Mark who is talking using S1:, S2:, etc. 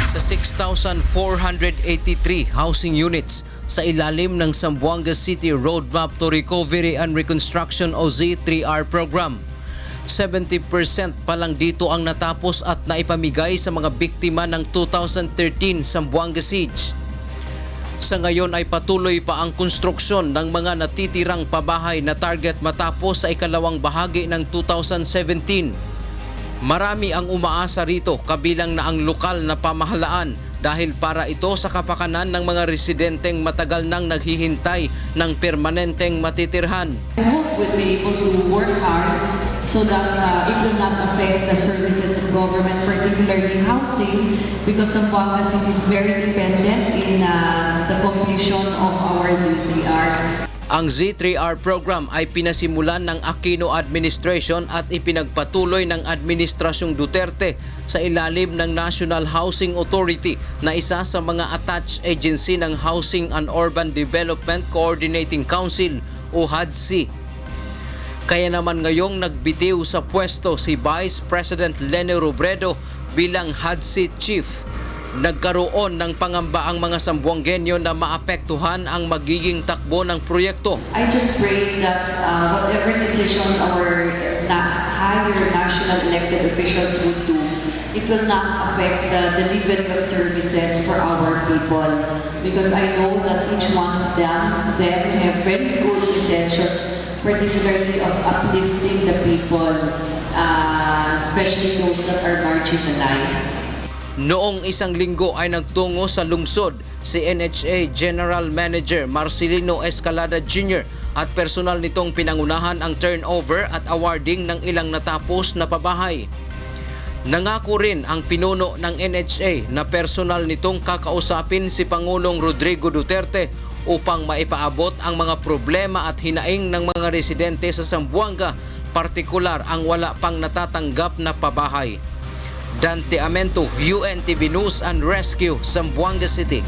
S1: Sa 6,483 housing units sa ilalim ng Zamboanga City Roadmap to Recovery and Reconstruction o Z3R program, 70% pa lang dito ang natapos at naipamigay sa mga biktima ng 2013 Zamboanga Siege. Sa ngayon ay patuloy pa ang konstruksyon ng mga natitirang pabahay na target matapos sa ikalawang bahagi ng 2017. Marami ang umaasa rito kabilang na ang lokal na pamahalaan dahil para ito sa kapakanan ng mga residenteng matagal nang naghihintay ng permanenteng matitirhan.
S2: I hope we'll be able to work hard so that it will not affect the services of government, particularly housing, because Zamboanga City is very dependent in the completion of our Z3R.
S1: Ang Z3R program ay pinasimulan ng Aquino Administration at ipinagpatuloy ng Administrasyong Duterte sa ilalim ng National Housing Authority na isa sa mga attached agency ng Housing and Urban Development Coordinating Council o HUDC. Kaya naman ngayong nagbitiw sa pwesto si Vice President Leni Robredo bilang HUDC Chief. Nagkaroon ng pangamba ang mga Zamboangueño na maapektuhan ang magiging takbo ng proyekto.
S2: I just pray that whatever decisions our higher national elected officials would do, it will not affect the delivery of services for our people. Because I know that each one of them have very good intentions, particularly of uplifting the people, especially those that are marginalized.
S1: Noong isang linggo ay nagtungo sa lungsod si NHA General Manager Marcelino Escalada Jr. at personal nitong pinangunahan ang turnover at awarding ng ilang natapos na pabahay. Nangako rin ang pinuno ng NHA na personal nitong kakausapin si Pangulong Rodrigo Duterte upang maipaabot ang mga problema at hinaing ng mga residente sa Zamboanga, partikular ang wala pang natatanggap na pabahay. Dante Amento, UNTV News and Rescue, Zamboanga City.